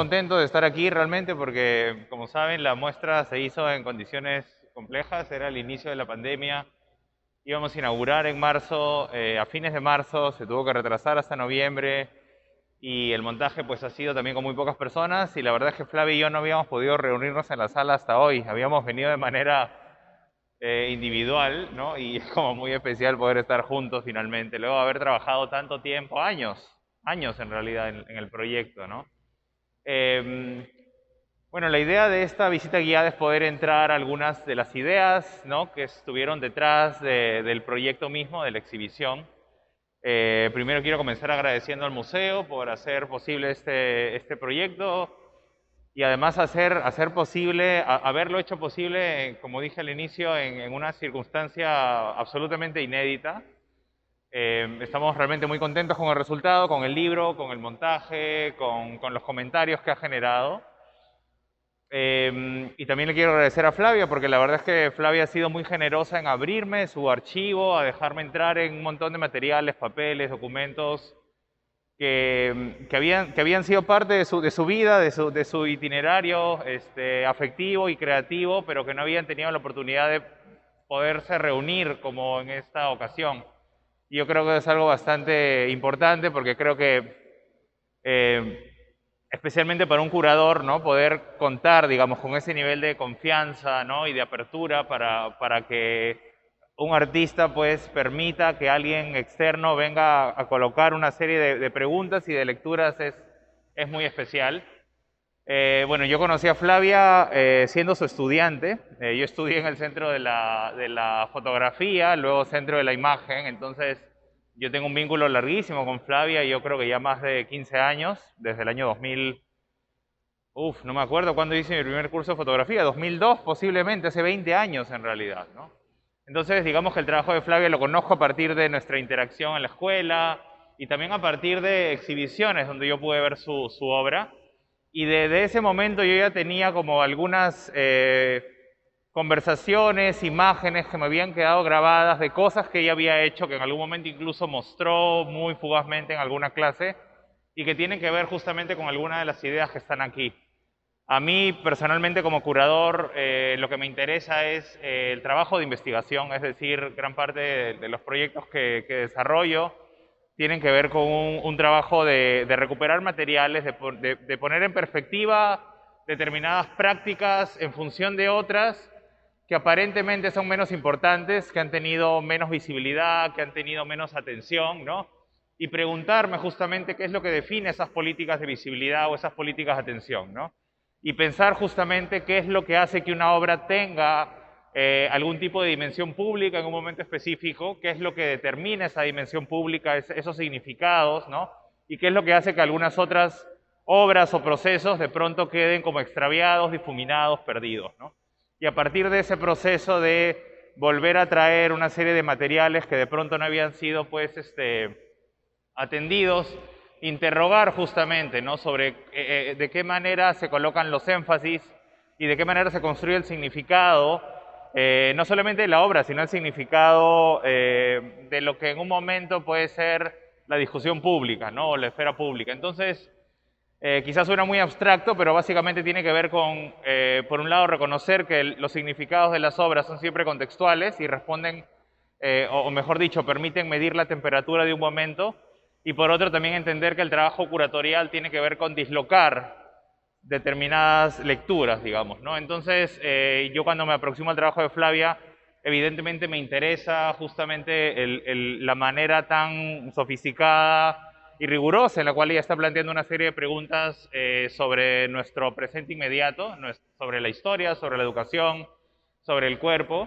contento de estar aquí realmente porque, como saben, la muestra se hizo en condiciones complejas, era el inicio de la pandemia. Íbamos a inaugurar en marzo, a fines de marzo, se tuvo que retrasar hasta noviembre y el montaje pues ha sido también con muy pocas personas y la verdad es que Flavia y yo no habíamos podido reunirnos en la sala hasta hoy, habíamos venido de manera individual, ¿no? Y es como muy especial poder estar juntos finalmente, luego de haber trabajado tanto tiempo, años en realidad en el proyecto, ¿no? Eh, bueno, la idea de esta visita guiada es poder entrar a algunas de las ideas, ¿no?, que estuvieron detrás del proyecto mismo, de la exhibición. Primero quiero comenzar agradeciendo al museo por hacer posible este proyecto y además hacer posible, haberlo hecho posible, como dije al inicio, en una circunstancia absolutamente inédita. Estamos realmente muy contentos con el resultado, con el libro, con el montaje, con los comentarios que ha generado. Y también le quiero agradecer a Flavia, porque la verdad es que Flavia ha sido muy generosa en abrirme su archivo, a dejarme entrar en un montón de materiales, papeles, documentos que habían sido parte de su vida, de su itinerario afectivo y creativo, pero que no habían tenido la oportunidad de poderse reunir como en esta ocasión. Y yo creo que es algo bastante importante porque creo que eh, especialmente para un curador, ¿no?, poder contar, digamos, con ese nivel de confianza, ¿no?, y de apertura para que un artista pues permita que alguien externo venga a colocar una serie de preguntas y de lecturas es muy especial. Bueno, yo conocí a Flavia siendo su estudiante. Yo estudié en el Centro de la Fotografía, luego Centro de la Imagen, entonces yo tengo un vínculo larguísimo con Flavia, yo creo que ya más de 15 años, desde el año 2000, no me acuerdo cuándo hice mi primer curso de fotografía, 2002 posiblemente, hace 20 años en realidad, ¿no? Entonces, digamos que el trabajo de Flavia lo conozco a partir de nuestra interacción en la escuela y también a partir de exhibiciones donde yo pude ver su obra. Y desde ese momento yo ya tenía como algunas conversaciones, imágenes que me habían quedado grabadas de cosas que ella había hecho, que en algún momento incluso mostró muy fugazmente en alguna clase, y que tienen que ver justamente con algunas de las ideas que están aquí. A mí, personalmente, como curador, lo que me interesa es el trabajo de investigación, es decir, gran parte de los proyectos que desarrollo tienen que ver con un trabajo de recuperar materiales, de poner en perspectiva determinadas prácticas en función de otras que aparentemente son menos importantes, que han tenido menos visibilidad, que han tenido menos atención, ¿no? Y preguntarme justamente qué es lo que define esas políticas de visibilidad o esas políticas de atención, ¿no? Y pensar justamente qué es lo que hace que una obra tenga algún tipo de dimensión pública en un momento específico, qué es lo que determina esa dimensión pública, esos significados, ¿no? Y qué es lo que hace que algunas otras obras o procesos de pronto queden como extraviados, difuminados, perdidos, ¿no? Y a partir de ese proceso de volver a traer una serie de materiales que de pronto no habían sido pues atendidos, interrogar justamente, ¿no?, sobre de qué manera se colocan los énfasis y de qué manera se construye el significado, no solamente de la obra, sino el significado de lo que en un momento puede ser la discusión pública, ¿no?, o la esfera pública. Entonces, quizás suena muy abstracto, pero básicamente tiene que ver con, por un lado, reconocer que los significados de las obras son siempre contextuales y responden, o mejor dicho, permiten medir la temperatura de un momento, y por otro también entender que el trabajo curatorial tiene que ver con dislocar determinadas lecturas, digamos, ¿no? Entonces, yo cuando me aproximo al trabajo de Flavia, evidentemente me interesa justamente la manera tan sofisticada y rigurosa en la cual ella está planteando una serie de preguntas sobre nuestro presente inmediato, sobre la historia, sobre la educación, sobre el cuerpo,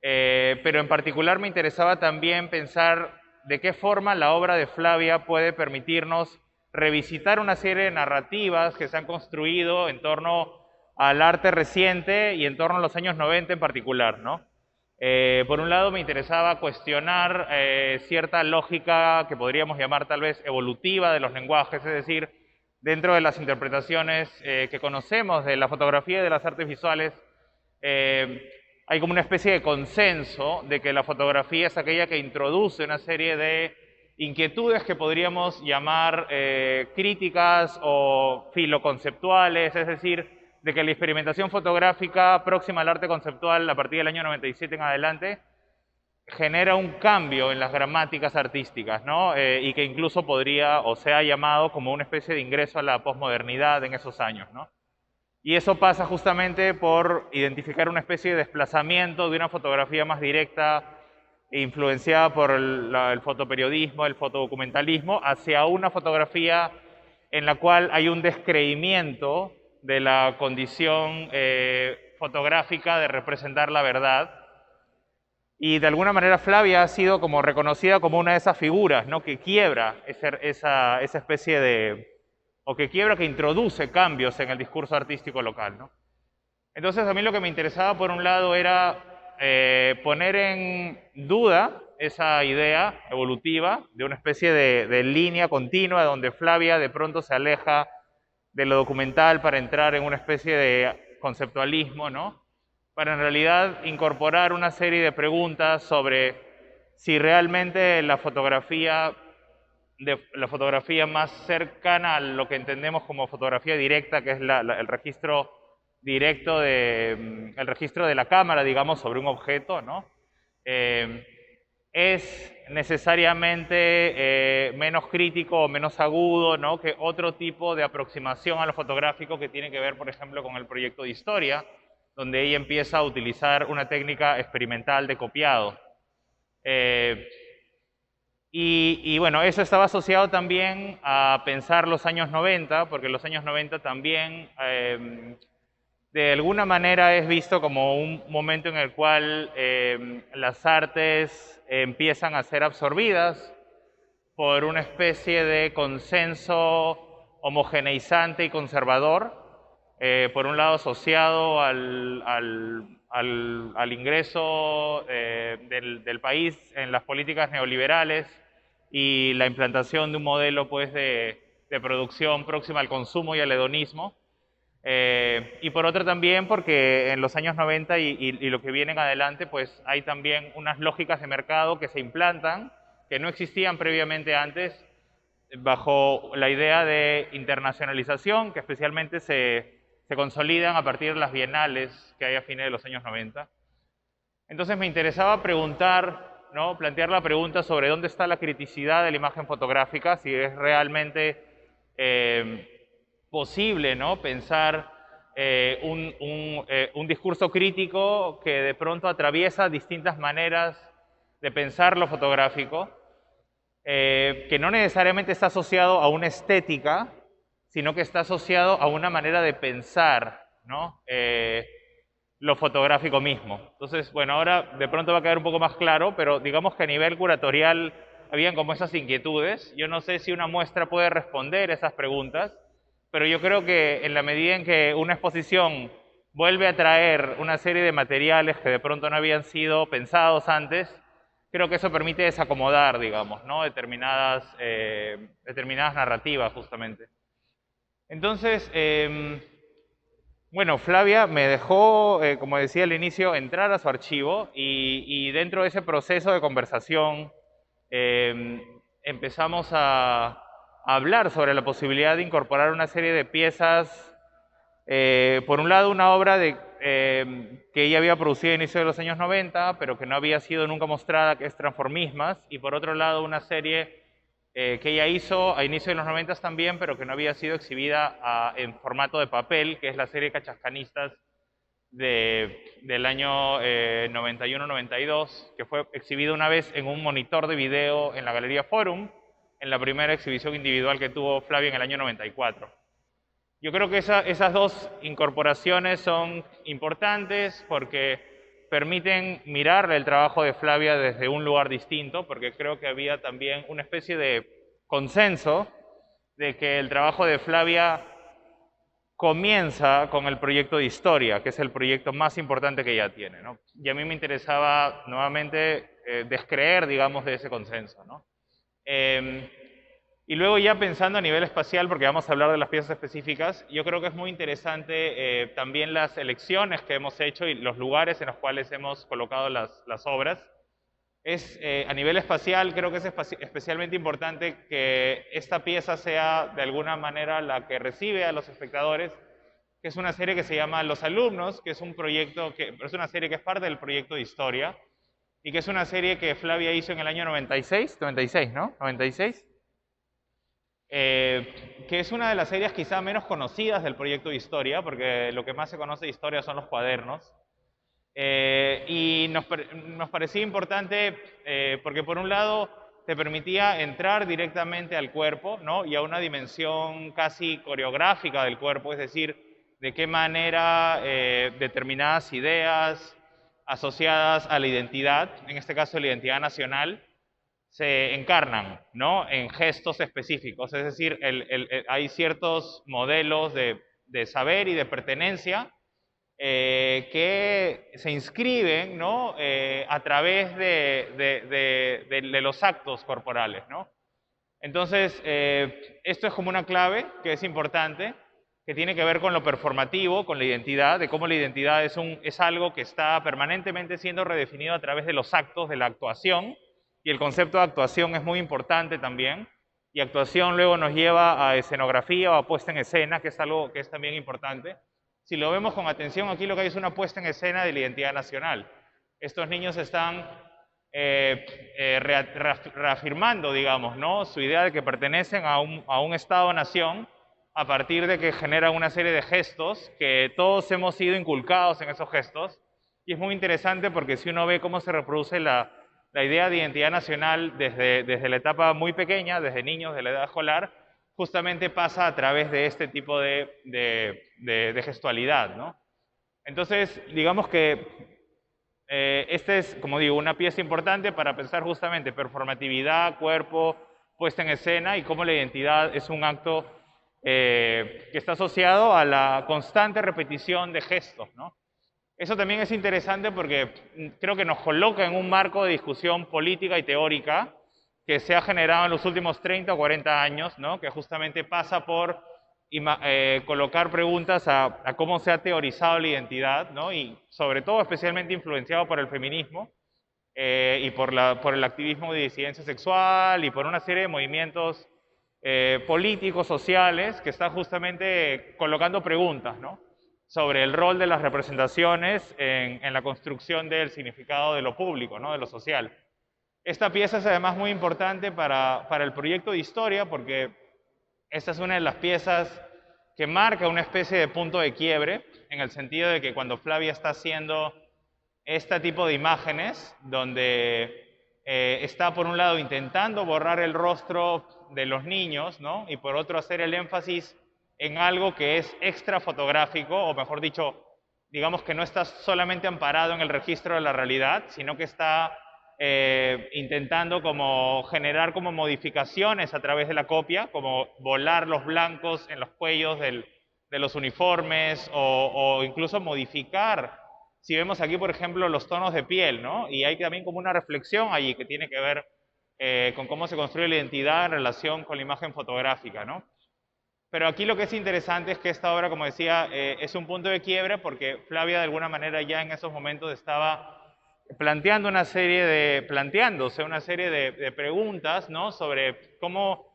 pero en particular me interesaba también pensar de qué forma la obra de Flavia puede permitirnos revisitar una serie de narrativas que se han construido en torno al arte reciente y en torno a los años 90 en particular, ¿no? Por un lado me interesaba cuestionar cierta lógica que podríamos llamar tal vez evolutiva de los lenguajes, es decir, dentro de las interpretaciones que conocemos de la fotografía y de las artes visuales, hay como una especie de consenso de que la fotografía es aquella que introduce una serie de inquietudes que podríamos llamar críticas o filoconceptuales, es decir, de que la experimentación fotográfica próxima al arte conceptual a partir del año 97 en adelante genera un cambio en las gramáticas artísticas, ¿no? Y que incluso podría o se ha llamado como una especie de ingreso a la posmodernidad en esos años, ¿no? Y eso pasa justamente por identificar una especie de desplazamiento de una fotografía más directa, influenciada por el fotoperiodismo, el fotodocumentalismo, hacia una fotografía en la cual hay un descreimiento de la condición fotográfica de representar la verdad. Y de alguna manera Flavia ha sido como reconocida como una de esas figuras, ¿no? Que quiebra esa especie de, o que quiebra, que introduce cambios en el discurso artístico local, ¿no? Entonces a mí lo que me interesaba por un lado era poner en duda esa idea evolutiva de una especie de línea continua donde Flavia de pronto se aleja de lo documental para entrar en una especie de conceptualismo, ¿no? Para en realidad incorporar una serie de preguntas sobre si realmente la fotografía más cercana a lo que entendemos como fotografía directa, que es el registro directo el registro de la cámara, digamos, sobre un objeto, ¿no? Es necesariamente menos crítico o menos agudo, ¿no? Que otro tipo de aproximación a lo fotográfico que tiene que ver, por ejemplo, con el proyecto de historia, donde ella empieza a utilizar una técnica experimental de copiado. Y bueno, eso estaba asociado también a pensar los años 90, porque los años 90 también de alguna manera es visto como un momento en el cual las artes empiezan a ser absorbidas por una especie de consenso homogeneizante y conservador, por un lado asociado al ingreso del país en las políticas neoliberales y la implantación de un modelo pues, de producción próxima al consumo y al hedonismo. Y por otra también porque en los años 90 y lo que viene en adelante, pues hay también unas lógicas de mercado que se implantan, que no existían previamente antes, bajo la idea de internacionalización, que especialmente se consolidan a partir de las bienales que hay a fines de los años 90. Entonces me interesaba preguntar, ¿no? Plantear la pregunta sobre dónde está la criticidad de la imagen fotográfica, si es realmente posible, ¿no? Pensar un discurso crítico que de pronto atraviesa distintas maneras de pensar lo fotográfico, que no necesariamente está asociado a una estética, sino que está asociado a una manera de pensar, ¿no? Lo fotográfico mismo. Entonces, bueno, ahora de pronto va a quedar un poco más claro, pero digamos que a nivel curatorial habían como esas inquietudes. Yo no sé si una muestra puede responder esas preguntas, pero yo creo que en la medida en que una exposición vuelve a traer una serie de materiales que de pronto no habían sido pensados antes, creo que eso permite desacomodar, digamos, ¿no? determinadas narrativas, justamente. Entonces, bueno, Flavia me dejó, como decía al inicio, entrar a su archivo y dentro de ese proceso de conversación empezamos a hablar sobre la posibilidad de incorporar una serie de piezas. Por un lado, una obra que ella había producido a inicio de los años 90, pero que no había sido nunca mostrada, que es Transformismas, y por otro lado, una serie que ella hizo a inicio de los 90 también, pero que no había sido exhibida en formato de papel, que es la serie Cachascanistas del año 91-92, que fue exhibida una vez en un monitor de video en la Galería Forum, en la primera exhibición individual que tuvo Flavia en el año 94. Yo creo que esas dos incorporaciones son importantes porque permiten mirar el trabajo de Flavia desde un lugar distinto, porque creo que había también una especie de consenso de que el trabajo de Flavia comienza con el proyecto de historia, que es el proyecto más importante que ella tiene, ¿no? Y a mí me interesaba nuevamente descreer, digamos, de ese consenso, ¿no? Y luego ya pensando a nivel espacial, porque vamos a hablar de las piezas específicas, yo creo que es muy interesante también las elecciones que hemos hecho y los lugares en los cuales hemos colocado las obras. A nivel espacial, creo que es especialmente importante que esta pieza sea de alguna manera la que recibe a los espectadores, que es una serie que se llama Los Alumnos, que es un proyecto, es una serie que es parte del proyecto de historia, y que es una serie que Flavia hizo en el año 96, 96, ¿no? 96. Que es una de las series quizá menos conocidas del proyecto de historia, porque lo que más se conoce de historia son los cuadernos. Y nos parecía importante porque por un lado te permitía entrar directamente al cuerpo, ¿no? Y a una dimensión casi coreográfica del cuerpo, es decir, de qué manera determinadas ideas asociadas a la identidad, en este caso la identidad nacional, se encarnan, ¿no? En gestos específicos, es decir, hay ciertos modelos de saber y de pertenencia que se inscriben, ¿no? A través de los actos corporales, ¿no? Entonces, esto es como una clave que es importante, que tiene que ver con lo performativo, con la identidad, de cómo la identidad es algo que está permanentemente siendo redefinido a través de los actos, de la actuación, y el concepto de actuación es muy importante también, y actuación luego nos lleva a escenografía o a puesta en escena, que es algo que es también importante. Si lo vemos con atención, aquí lo que hay es una puesta en escena de la identidad nacional. Estos niños están reafirmando, digamos, ¿no? Su idea de que pertenecen a un Estado-nación a partir de que generan una serie de gestos que todos hemos sido inculcados en esos gestos. Y es muy interesante porque si uno ve cómo se reproduce la idea de identidad nacional desde la etapa muy pequeña, desde niños de la edad escolar, justamente pasa a través de este tipo de gestualidad, ¿no? Entonces, digamos que esta es, como digo, una pieza importante para pensar justamente performatividad, cuerpo, puesta en escena y cómo la identidad es un acto que está asociado a la constante repetición de gestos, ¿no? Eso también es interesante porque creo que nos coloca en un marco de discusión política y teórica que se ha generado en los últimos 30 o 40 años, ¿no? Que justamente pasa por colocar preguntas a cómo se ha teorizado la identidad, ¿no? Y sobre todo especialmente influenciado por el feminismo y por el activismo de disidencia sexual y por una serie de movimientos políticos, sociales, que están justamente colocando preguntas, ¿no? Sobre el rol de las representaciones en la construcción del significado de lo público, ¿no? De lo social. Esta pieza es además muy importante para el proyecto de historia porque esta es una de las piezas que marca una especie de punto de quiebre, en el sentido de que cuando Flavia está haciendo este tipo de imágenes, donde está por un lado intentando borrar el rostro de los niños, ¿no? Y por otro hacer el énfasis en algo que es extra fotográfico, o mejor dicho, digamos que no está solamente amparado en el registro de la realidad, sino que está intentando como generar como modificaciones a través de la copia, como volar los blancos en los cuellos de los uniformes o incluso modificar. Si vemos aquí, por ejemplo, los tonos de piel, ¿no? Y hay también como una reflexión allí que tiene que ver con cómo se construye la identidad en relación con la imagen fotográfica, ¿no? Pero aquí lo que es interesante es que esta obra, como decía, es un punto de quiebre porque Flavia de alguna manera ya en esos momentos estaba planteándose una serie de preguntas, ¿no? Sobre cómo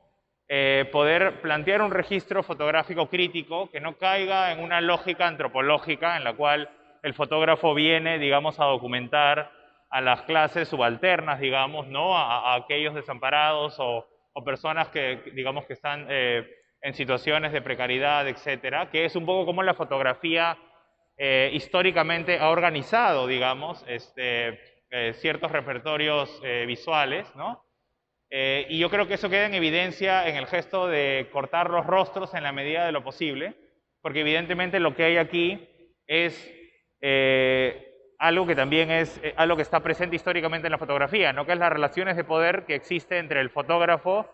poder plantear un registro fotográfico crítico que no caiga en una lógica antropológica en la cual el fotógrafo viene, digamos, a documentar a las clases subalternas, digamos, ¿no? A aquellos desamparados o personas que, digamos, que están en situaciones de precariedad, etcétera, que es un poco como la fotografía históricamente ha organizado, digamos, ciertos repertorios visuales, ¿no? Y yo creo que eso queda en evidencia en el gesto de cortar los rostros en la medida de lo posible, porque evidentemente lo que hay aquí es algo que también es algo que está presente históricamente en la fotografía, ¿no? Que es las relaciones de poder que existe entre el fotógrafo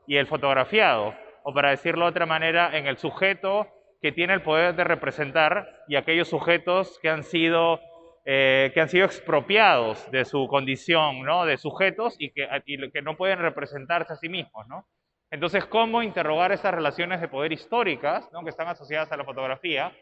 y el fotografiado, o para decirlo de otra manera, en el sujeto que tiene el poder de representar y aquellos sujetos que han sido expropiados de su condición, ¿no? De sujetos y que no pueden representarse a sí mismos, ¿no? Entonces, ¿cómo interrogar esas relaciones de poder históricas, ¿no? Que están asociadas a la fotografía?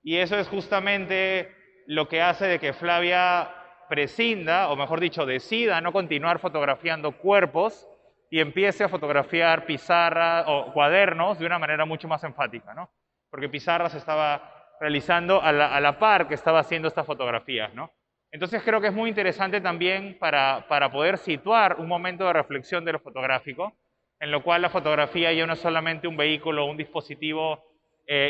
Y eso es justamente lo que hace de que Flavia prescinda, o mejor dicho, decida no continuar fotografiando cuerpos y empiece a fotografiar pizarras o cuadernos de una manera mucho más enfática, ¿no? Porque Pizarra se estaba realizando a la par que estaba haciendo estas fotografías, ¿no? Entonces creo que es muy interesante también para poder situar un momento de reflexión de lo fotográfico, en lo cual la fotografía ya no es solamente un vehículo o un dispositivo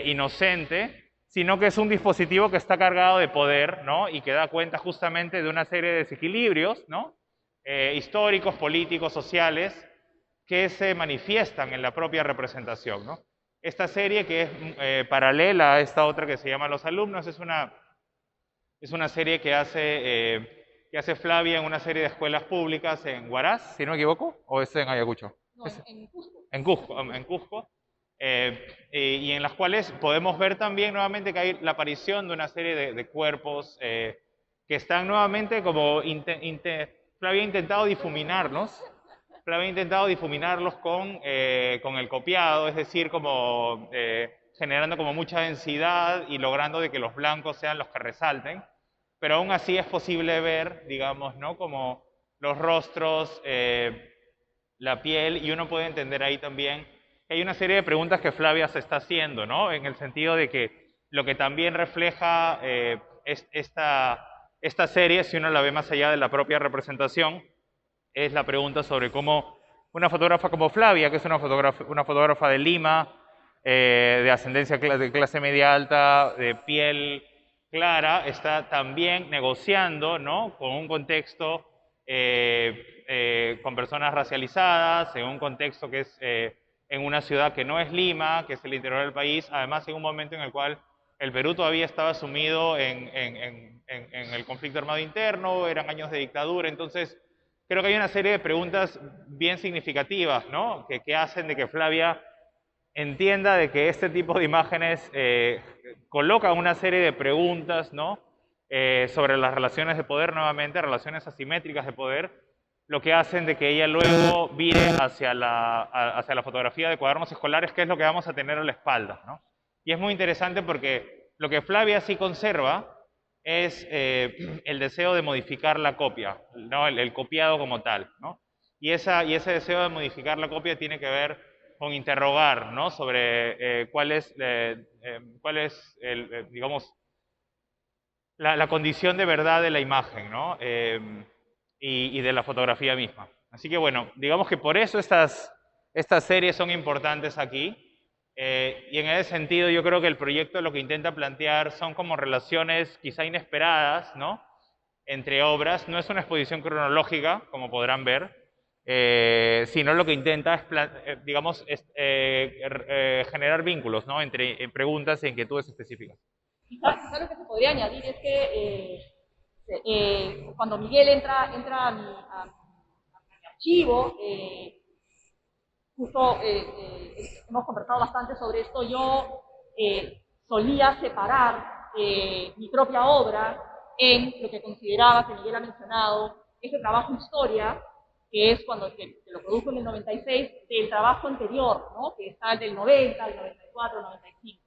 inocente, sino que es un dispositivo que está cargado de poder, ¿no? Y que da cuenta justamente de una serie de desequilibrios, ¿no? Históricos, políticos, sociales, que se manifiestan en la propia representación, ¿no? Esta serie, que es paralela a esta otra que se llama Los Alumnos, es una serie que hace Flavia en una serie de escuelas públicas en Huaraz, si no me equivoco, o es en Ayacucho. No, en Cusco. En Cusco, y en las cuales podemos ver también nuevamente que hay la aparición de una serie de cuerpos que están nuevamente como... Flavia ha intentado difuminarlos, con el copiado, es decir, como generando como mucha densidad y logrando de que los blancos sean los que resalten, pero aún así es posible ver, digamos, ¿no? Como los rostros, la piel, y uno puede entender ahí también que hay una serie de preguntas que Flavia se está haciendo, ¿no? En el sentido de que lo que también refleja esta serie, si uno la ve más allá de la propia representación, es la pregunta sobre cómo una fotógrafa como Flavia, que es una fotógrafa de Lima, de ascendencia de clase media alta, de piel clara, está también negociando, ¿no? Con un contexto con personas racializadas, en un contexto que es en una ciudad que no es Lima, que es el interior del país, además en un momento en el cual el Perú todavía estaba sumido en el conflicto armado interno, eran años de dictadura, entonces creo que hay una serie de preguntas bien significativas, ¿no? Que hacen de que Flavia entienda de que este tipo de imágenes colocan una serie de preguntas, ¿no? Sobre las relaciones de poder, nuevamente, relaciones asimétricas de poder, lo que hacen de que ella luego vire hacia la fotografía de cuadernos escolares, que es lo que vamos a tener a la espalda, ¿no? Y es muy interesante porque lo que Flavia sí conserva es el deseo de modificar la copia, ¿no? El copiado como tal, ¿no? Y ese deseo de modificar la copia tiene que ver con interrogar, ¿no? Sobre cuál es digamos, la condición de verdad de la imagen, ¿no? Y de la fotografía misma. Así que bueno, digamos que por eso estas series son importantes aquí. Y en ese sentido yo creo que el proyecto lo que intenta plantear son como relaciones quizá inesperadas, ¿no? Entre obras. No es una exposición cronológica, como podrán ver, sino lo que intenta es, digamos, generar vínculos, ¿no? Entre preguntas e inquietudes específicas. Quizá lo que se podría añadir es que cuando Miguel entra a mi archivo, justo hemos conversado bastante sobre esto, yo solía separar mi propia obra en lo que consideraba, que Miguel ha mencionado, ese trabajo historia, que es cuando que lo produjo en el 96, del trabajo anterior, ¿no? Que está el del 90, el 94, el 95.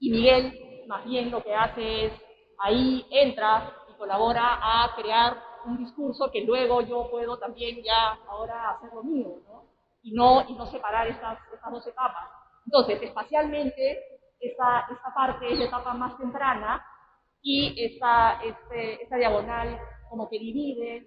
Y Miguel, más bien, lo que hace es, ahí entra y colabora a crear un discurso que luego yo puedo también ya ahora hacer lo mío, ¿no? Y no separar estas dos etapas. Entonces, espacialmente, esta parte es la etapa más temprana y esta diagonal como que divide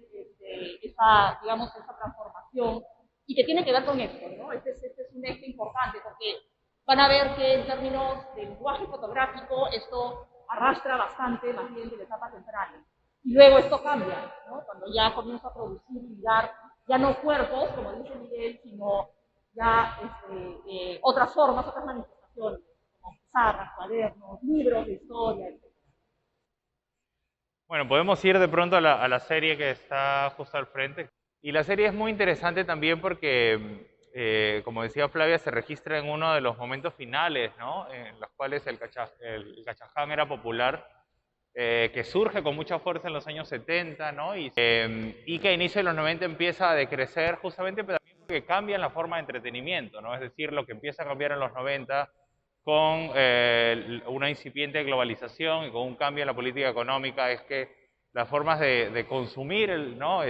digamos, esa transformación y que tiene que ver con esto, ¿no? Este es un eje importante porque van a ver que en términos de lenguaje fotográfico esto arrastra bastante más bien de la etapa temprana. Y luego esto cambia, ¿no? Cuando ya comienza a producir y dar, ya no cuerpos, como dice Miguel, sino ya otras formas, otras manifestaciones, como pizarras, cuadernos, libros de historia, etc. Bueno, podemos ir de pronto a la serie que está justo al frente. Y la serie es muy interesante también porque, como decía Flavia, se registra en uno de los momentos finales, ¿no? En los cuales el Cachaján era popular, que surge con mucha fuerza en los años 70, ¿no? Y que a inicio de los 90 empieza a decrecer justamente, pero también porque cambia la forma de entretenimiento, ¿no? Es decir, lo que empieza a cambiar en los 90 con una incipiente globalización y con un cambio en la política económica es que las formas de consumir, ¿no?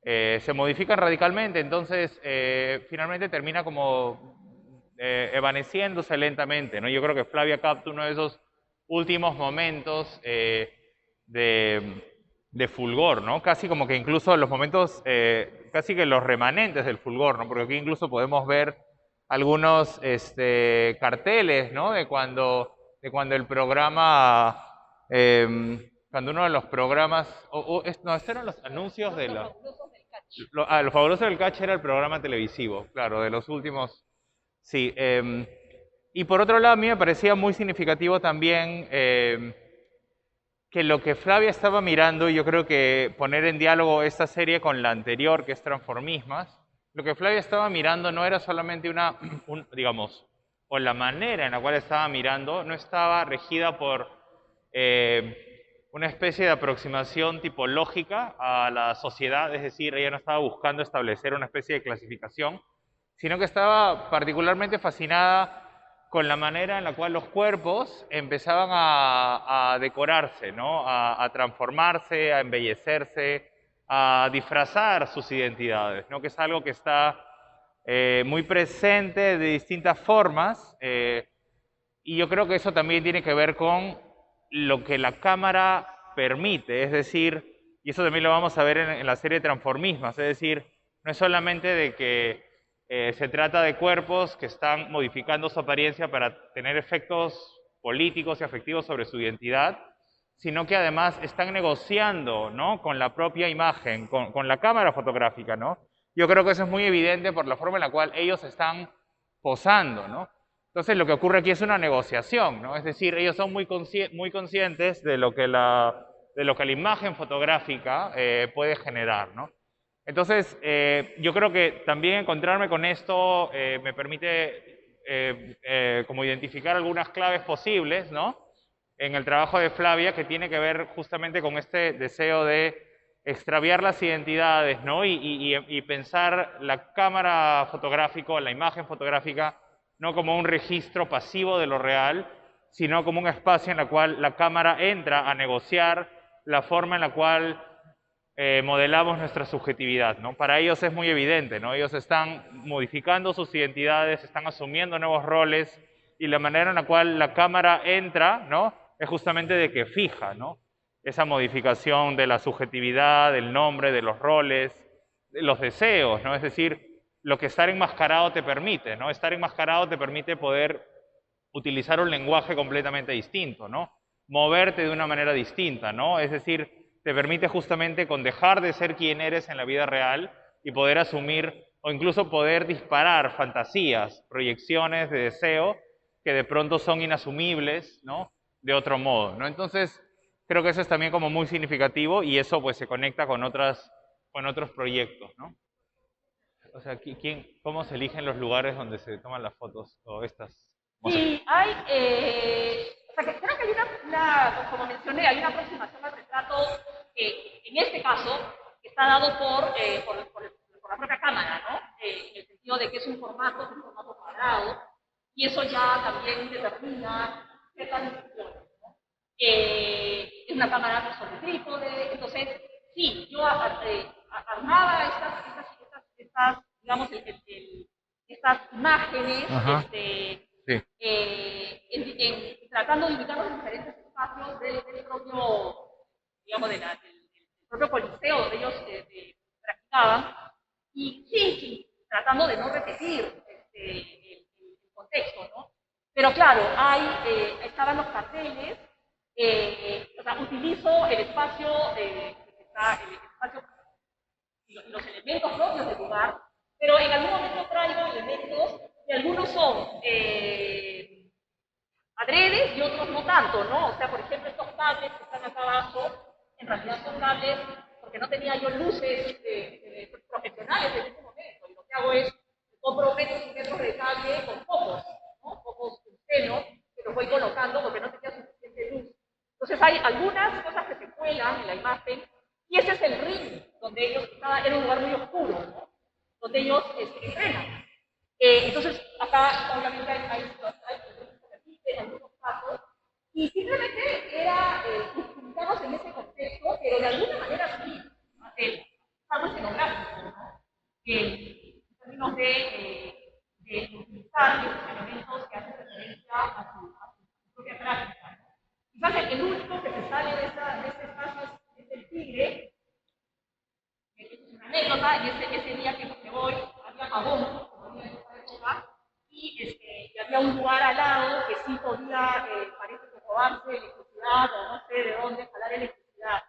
Se modifican radicalmente, entonces finalmente termina como evaneciéndose lentamente, ¿no? Yo creo que Flavia capta uno de esos últimos momentos de fulgor, ¿no? Casi como que incluso los momentos, casi que los remanentes del fulgor, ¿no? Porque aquí incluso podemos ver algunos carteles, ¿no? De cuando el programa, cuando uno de los programas, no, estos eran los anuncios de la... Los Fabulosos del Catch era el programa televisivo, claro, de los últimos, sí. Y por otro lado, a mí me parecía muy significativo también que lo que Flavia estaba mirando, y yo creo que poner en diálogo esta serie con la anterior, que es Transformismas, lo que Flavia estaba mirando no era solamente digamos, o la manera en la cual estaba mirando, no estaba regida por una especie de aproximación tipológica a la sociedad, es decir, ella no estaba buscando establecer una especie de clasificación, sino que estaba particularmente fascinada con la manera en la cual los cuerpos empezaban a decorarse, ¿no? A transformarse, a embellecerse, a disfrazar sus identidades, ¿no? Que es algo que está muy presente de distintas formas, y yo creo que eso también tiene que ver con lo que la cámara permite, es decir, y eso también lo vamos a ver en la serie Transformismas, es decir, no es solamente de que se trata de cuerpos que están modificando su apariencia para tener efectos políticos y afectivos sobre su identidad, sino que además están negociando, ¿no? Con la propia imagen, con la cámara fotográfica, ¿no? Yo creo que eso es muy evidente por la forma en la cual ellos están posando, ¿no? Entonces lo que ocurre aquí es una negociación, ¿no? Es decir, ellos son muy conscientes de lo que la imagen fotográfica puede generar, ¿no? Entonces, yo creo que también encontrarme con esto me permite como identificar algunas claves posibles, ¿no? En el trabajo de Flavia, que tiene que ver justamente con este deseo de extraviar las identidades, ¿no? Y pensar la cámara fotográfica, la imagen fotográfica, no como un registro pasivo de lo real, sino como un espacio en el cual la cámara entra a negociar la forma en la cual modelamos nuestra subjetividad, ¿no? Para ellos es muy evidente, ¿no? Ellos están modificando sus identidades, están asumiendo nuevos roles, y la manera en la cual la cámara entra, ¿no? Es justamente de que fija, ¿no? Esa modificación de la subjetividad, del nombre, de los roles, de los deseos, ¿no? Es decir, lo que estar enmascarado te permite, ¿no? Estar enmascarado te permite poder utilizar un lenguaje completamente distinto, ¿no? Moverte de una manera distinta, ¿no? Es decir, te permite justamente con dejar de ser quien eres en la vida real y poder asumir o incluso poder disparar fantasías, proyecciones de deseo que de pronto son inasumibles, ¿no? De otro modo, ¿no? Entonces, creo que eso es también como muy significativo, y eso pues se conecta con otros proyectos, ¿no? O sea, ¿cómo se eligen los lugares donde se toman las fotos o estas? Sí, hay, o sea, que creo que hay como mencioné, hay una aproximación al retrato que, en este caso, está dado por la propia cámara, ¿no? En el sentido de que es un formato cuadrado, y eso ya también determina ciertas dimensiones, ¿no? Es una cámara que son de trípode, entonces, sí, yo armaba digamos, estas imágenes, Sí. tratando de ubicar los diferentes espacios del propio, digamos, del propio coliseo donde ellos practicaban, y sí, tratando de no repetir el contexto, ¿no? Pero claro, estaban los carteles, o sea, utilizo el espacio, y los elementos propios del lugar, pero en algún momento traigo elementos y algunos son adredes y otros no tanto, ¿no? O sea, por ejemplo, estos cables que están acá abajo, en realidad son cables porque no tenía yo luces profesionales en ese momento, y lo que hago es compro metros y metros de cable con focos, ¿no? Focos seno, que los voy colocando porque no tenía suficiente luz. Entonces hay algunas cosas que se cuelan en la imagen, y ese es el ring donde ellos era un lugar muy oscuro, ¿no? Donde ellos entrenan. Entonces, acá obviamente hay algunos pasos, y simplemente era ubicarnos en ese contexto pero de alguna manera sí, es algo escenográfico, ¿no? En términos de utilizar estos elementos que hacen referencia a su propia práctica. Quizás el único que se sale de este espacio es el tigre. Es una anécdota, y ese día que me voy, había pavón, como en esa época, y había un lugar al lado que sí podía, parece que robarse electricidad, o no sé de dónde jalar electricidad.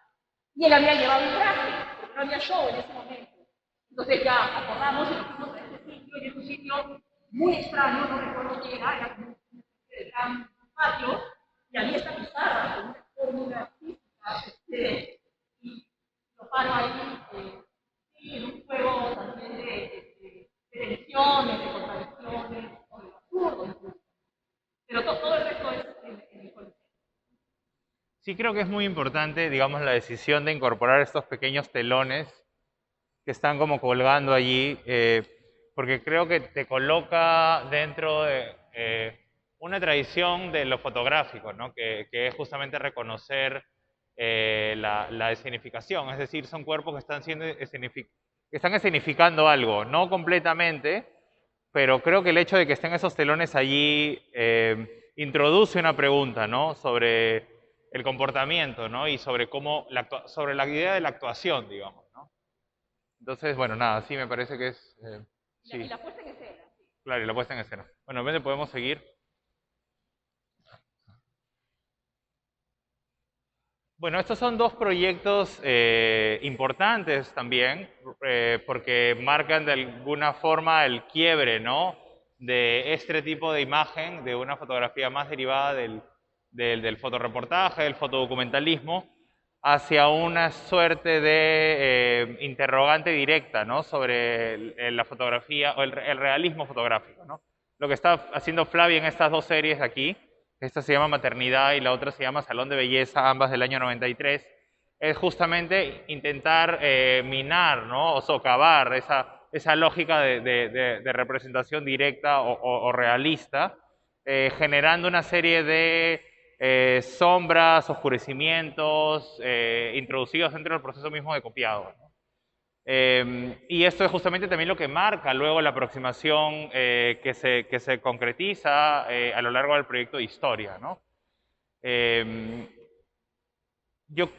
Y él había llevado un traje, porque no había show en ese momento. Entonces ya acordamos y nos fuimos a ese sitio, y es un sitio muy extraño, no recuerdo qué era como una especie de gran patio, y había esta pizarra con una fórmula física, y lo paro ahí, sí, en un juego también de tensiones, de contradicciones, o de absurdo incluso. Pero todo el resto es en el coliseo. Sí, creo que es muy importante, digamos, la decisión de incorporar estos pequeños telones que están como colgando allí, porque creo que te coloca dentro de una tradición de lo fotográfico, ¿no? Que es justamente reconocer la escenificación, es decir, son cuerpos que están que están escenificando algo, no completamente, pero creo que el hecho de que estén esos telones allí introduce una pregunta, ¿no? Sobre el comportamiento, ¿no? Y sobre cómo sobre la idea de la actuación, digamos, ¿no? Entonces, bueno, nada, sí me parece que es... sí. Y la puesta en escena. Sí. Claro, y la puesta en escena. Bueno, ¿dónde podemos seguir? Bueno, estos son dos proyectos importantes también, porque marcan de alguna forma el quiebre, ¿no? De este tipo de imagen, de una fotografía más derivada del fotoreportaje, del fotodocumentalismo, hacia una suerte de interrogante directa, ¿no? Sobre la fotografía o el realismo fotográfico, ¿no? Lo que está haciendo Flavia en estas dos series aquí, esta se llama Maternidad y la otra se llama Salón de Belleza, ambas del año 93, es justamente intentar minar, ¿no? O socavar esa lógica de representación directa o realista, generando una serie de sombras, oscurecimientos, introducidos dentro del proceso mismo de copiado, ¿no? Y esto es justamente también lo que marca luego la aproximación que se concretiza a lo largo del proyecto de historia, ¿no?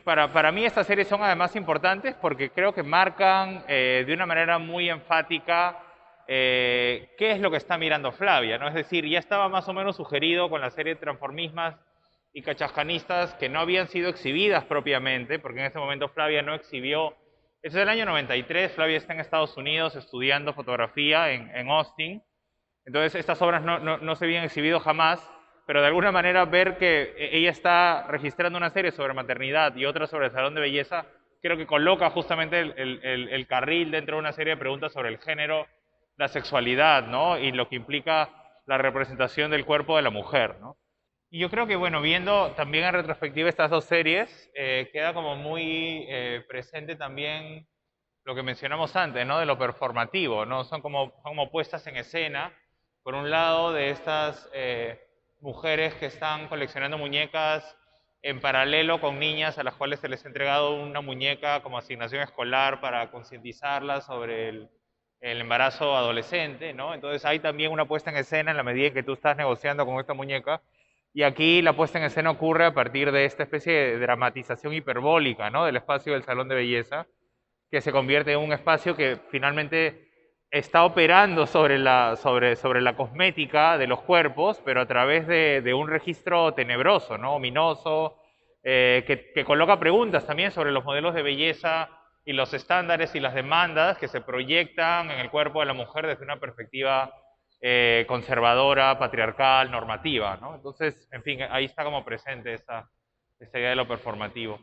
Para mí estas series son además importantes porque creo que marcan de una manera muy enfática qué es lo que está mirando Flavia, ¿no? Es decir, ya estaba más o menos sugerido con la serie de Transformismas y Cachascanistas que no habían sido exhibidas propiamente, porque en ese momento Flavia no exhibió. Eso es el año 93, Flavia está en Estados Unidos estudiando fotografía en Austin. Entonces estas obras no se habían exhibido jamás, pero de alguna manera ver que ella está registrando una serie sobre maternidad y otra sobre el salón de belleza, creo que coloca justamente el carril dentro de una serie de preguntas sobre el género, la sexualidad, ¿no? Y lo que implica la representación del cuerpo de la mujer, ¿no? Y yo creo que, bueno, viendo también en retrospectiva estas dos series, queda como muy presente también lo que mencionamos antes, ¿no? De lo performativo, ¿no? Son como puestas en escena, por un lado, de estas mujeres que están coleccionando muñecas en paralelo con niñas a las cuales se les ha entregado una muñeca como asignación escolar para concientizarlas sobre el embarazo adolescente, ¿no? Entonces hay también una puesta en escena en la medida en que tú estás negociando con esta muñeca. Y aquí la puesta en escena ocurre a partir de esta especie de dramatización hiperbólica, ¿no? Del espacio del salón de belleza, que se convierte en un espacio que finalmente está operando sobre la cosmética de los cuerpos, pero a través de un registro tenebroso, ¿no? Ominoso, que coloca preguntas también sobre los modelos de belleza y los estándares y las demandas que se proyectan en el cuerpo de la mujer desde una perspectiva conservadora, patriarcal, normativa, ¿no? Entonces, en fin, ahí está como presente esta idea de lo performativo.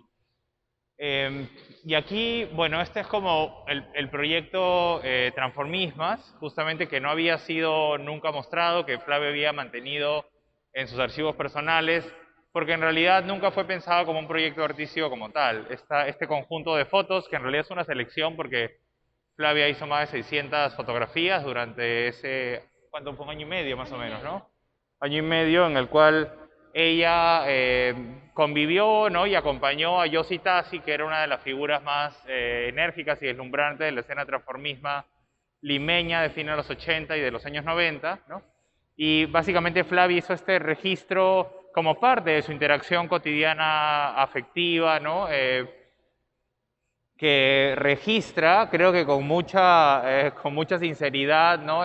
Y aquí, bueno, este es como el proyecto Transformismas, justamente que no había sido nunca mostrado, que Flavia había mantenido en sus archivos personales, porque en realidad nunca fue pensado como un proyecto artístico como tal. Este conjunto de fotos, que en realidad es una selección porque Flavia hizo más de 600 fotografías durante ese, ¿cuánto fue? Un año y medio más o menos, ¿no? Año y medio en el cual ella convivió, ¿no? Y acompañó a Yossi Tassi, que era una de las figuras más enérgicas y deslumbrantes de la escena transformista limeña de fines de los 80 y de los años 90, ¿no? Y básicamente Flavia hizo este registro como parte de su interacción cotidiana afectiva, ¿no? Que registra, creo que con mucha sinceridad, ¿no?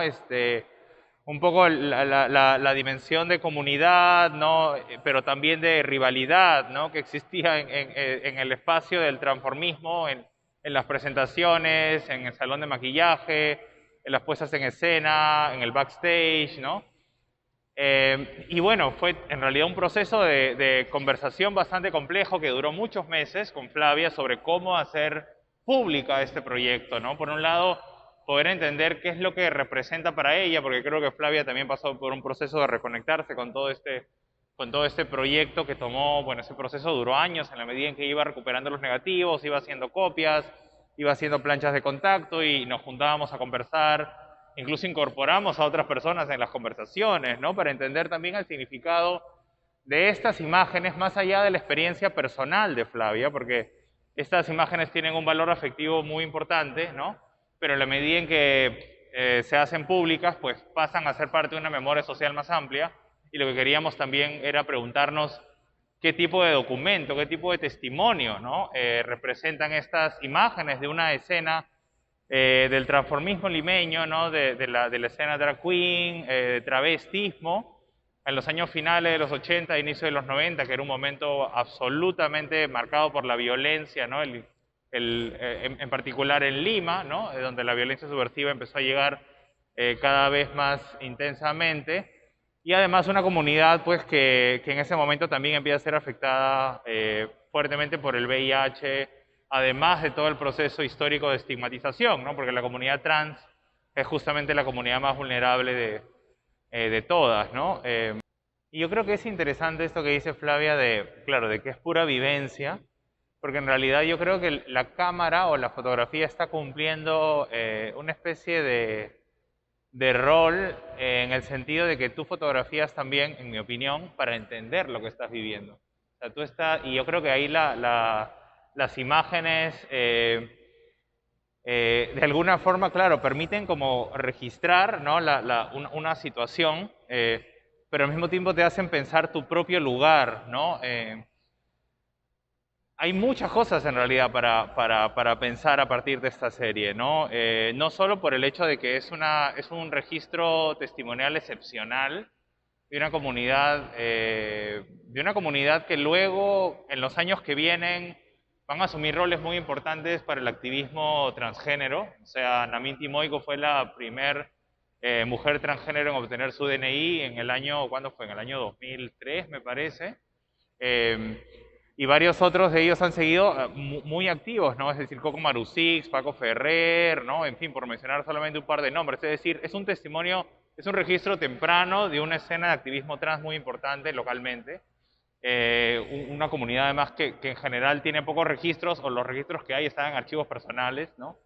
Un poco la dimensión de comunidad, ¿no? Pero también de rivalidad, ¿no? Que existía en el espacio del transformismo, en las presentaciones, en el salón de maquillaje, en las puestas en escena, en el backstage, ¿no? Y bueno, fue en realidad un proceso de conversación bastante complejo que duró muchos meses con Flavia sobre cómo hacer pública este proyecto, ¿no? Por un lado, poder entender qué es lo que representa para ella, porque creo que Flavia también pasó por un proceso de reconectarse con todo este proyecto que tomó, bueno, ese proceso duró años en la medida en que iba recuperando los negativos, iba haciendo copias, iba haciendo planchas de contacto y nos juntábamos a conversar. Incluso incorporamos a otras personas en las conversaciones, ¿no? Para entender también el significado de estas imágenes más allá de la experiencia personal de Flavia, porque estas imágenes tienen un valor afectivo muy importante, ¿no? Pero en la medida en que se hacen públicas, pues pasan a ser parte de una memoria social más amplia, y lo que queríamos también era preguntarnos qué tipo de documento, qué tipo de testimonio, ¿no? Representan estas imágenes de una escena del transformismo limeño, ¿no? de la escena drag queen, de travestismo, en los años finales de los 80, inicio de los 90, que era un momento absolutamente marcado por la violencia, ¿no? En particular en Lima, ¿no? Donde la violencia subversiva empezó a llegar cada vez más intensamente, y además una comunidad pues, que en ese momento también empieza a ser afectada fuertemente por el VIH, además de todo el proceso histórico de estigmatización, ¿no? Porque la comunidad trans es justamente la comunidad más vulnerable de todas, ¿no? Y yo creo que es interesante esto que dice Flavia claro, de que es pura vivencia, porque en realidad yo creo que la cámara o la fotografía está cumpliendo una especie de rol en el sentido de que tú fotografías también, en mi opinión, para entender lo que estás viviendo. O sea, y yo creo que ahí las imágenes de alguna forma, claro, permiten como registrar, ¿no? una situación, pero al mismo tiempo te hacen pensar tu propio lugar, ¿no? Hay muchas cosas en realidad para pensar a partir de esta serie, ¿no? No solo por el hecho de que es un registro testimonial excepcional de una comunidad que luego, en los años que vienen, van a asumir roles muy importantes para el activismo transgénero. O sea, Naminti Moiko fue la primer mujer transgénero en obtener su DNI en el año, ¿cuándo fue? En el año 2003, me parece. Y varios otros de ellos han seguido muy activos, ¿no? Es decir, Coco Marusix, Paco Ferrer, ¿no? En fin, por mencionar solamente un par de nombres. Es decir, es un testimonio, es un registro temprano de una escena de activismo trans muy importante localmente. Una comunidad además que en general tiene pocos registros, o los registros que hay están en archivos personales, ¿no?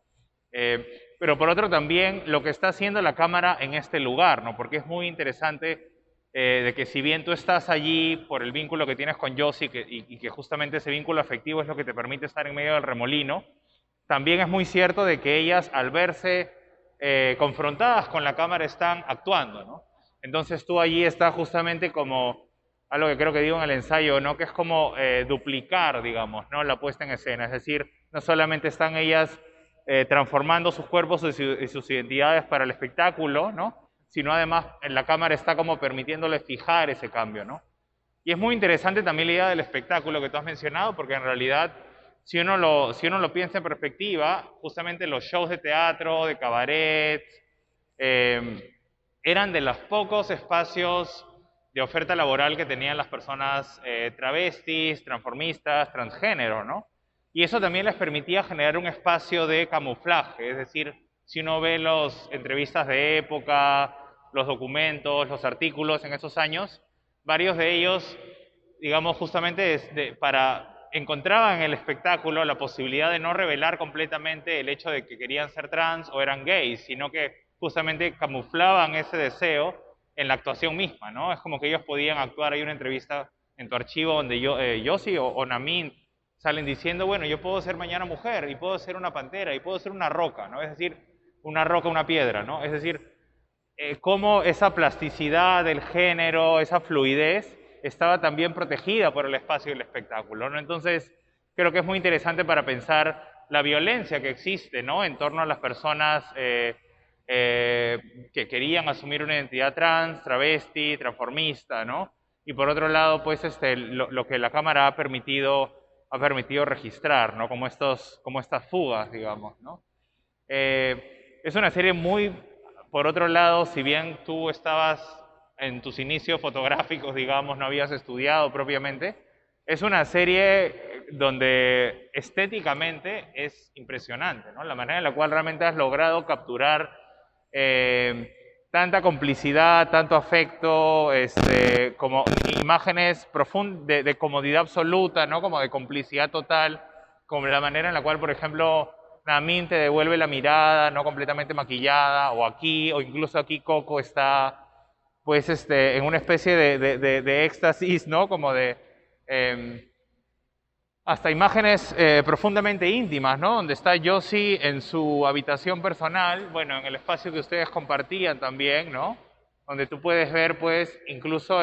Pero por otro también lo que está haciendo la cámara en este lugar, ¿no? Porque es muy interesante de que si bien tú estás allí por el vínculo que tienes con Yossi y que justamente ese vínculo afectivo es lo que te permite estar en medio del remolino, también es muy cierto de que ellas al verse confrontadas con la cámara están actuando, ¿no? Entonces tú allí estás justamente como algo que creo que digo en el ensayo, ¿no? Que es como duplicar, digamos, ¿no? La puesta en escena. Es decir, no solamente están ellas transformando sus cuerpos y sus identidades para el espectáculo, ¿no? Sino además en la cámara está como permitiéndole fijar ese cambio, ¿no? Y es muy interesante también la idea del espectáculo que tú has mencionado, porque en realidad, si uno lo piensa en perspectiva, justamente los shows de teatro, de cabaret, eran de los pocos espacios de oferta laboral que tenían las personas travestis, transformistas, transgénero, ¿no? Y eso también les permitía generar un espacio de camuflaje, es decir, si uno ve las entrevistas de época, los documentos, los artículos en esos años, varios de ellos, digamos, justamente encontraban en el espectáculo la posibilidad de no revelar completamente el hecho de que querían ser trans o eran gays, sino que justamente camuflaban ese deseo en la actuación misma, ¿no? Es como que ellos podían actuar. Hay una entrevista en tu archivo donde Yossi o Namin salen diciendo, bueno, yo puedo ser mañana mujer, y puedo ser una pantera, y puedo ser una roca, ¿no? Es decir, una roca, una piedra, ¿no? Es decir, cómo esa plasticidad del género, esa fluidez, estaba también protegida por el espacio del espectáculo, ¿no? Entonces, creo que es muy interesante para pensar la violencia que existe, ¿no? En torno a las personas que querían asumir una identidad trans, travesti, transformista, ¿no? Y por otro lado, pues lo que la cámara ha permitido registrar, ¿no? Como estas fugas, digamos, ¿no? Es una serie muy, por otro lado, si bien tú estabas en tus inicios fotográficos, digamos, no habías estudiado propiamente, es una serie donde estéticamente es impresionante, ¿no? La manera en la cual realmente has logrado capturar tanta complicidad, tanto afecto, como imágenes de comodidad absoluta, ¿no? Como de complicidad total, como la manera en la cual, por ejemplo, Namin te devuelve la mirada, no completamente maquillada, o aquí, o incluso aquí Coco está, pues, en una especie de éxtasis, ¿no? Como de hasta imágenes profundamente íntimas, ¿no? Donde está Yossi en su habitación personal, bueno, en el espacio que ustedes compartían también, ¿no? Donde tú puedes ver, pues, incluso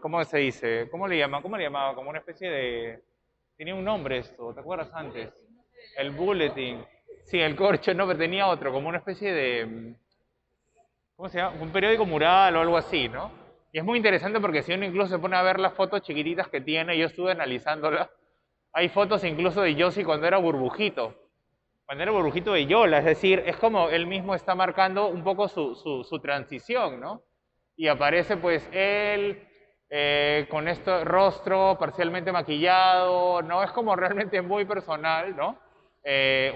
¿cómo se dice? ¿Cómo le llama? ¿Cómo le llamaba? Como una especie de... Tenía un nombre esto, ¿te acuerdas antes? El bulletin. Sí, el corcho, no, pero tenía otro, como una especie de... ¿Cómo se llama? Un periódico mural o algo así, ¿no? Y es muy interesante porque si uno incluso se pone a ver las fotos chiquititas que tiene, yo estuve analizándolas, hay fotos incluso de Yossi cuando era burbujito de Yola, es decir, es como él mismo está marcando un poco su transición, ¿no? Y aparece pues él con este rostro parcialmente maquillado, ¿no? Es como realmente muy personal, ¿no?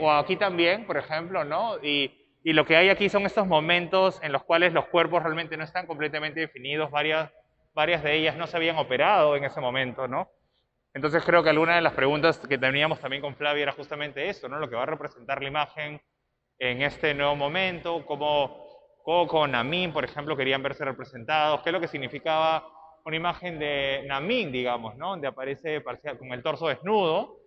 O aquí también, por ejemplo, ¿no? Y lo que hay aquí son estos momentos en los cuales los cuerpos realmente no están completamente definidos, varias de ellas no se habían operado en ese momento, ¿no? Entonces creo que alguna de las preguntas que teníamos también con Flavia era justamente eso, ¿no? Lo que va a representar la imagen en este nuevo momento, cómo Coco, Namin, por ejemplo, querían verse representados, qué es lo que significaba una imagen de Namin, digamos, ¿no? Donde aparece parcial, con el torso desnudo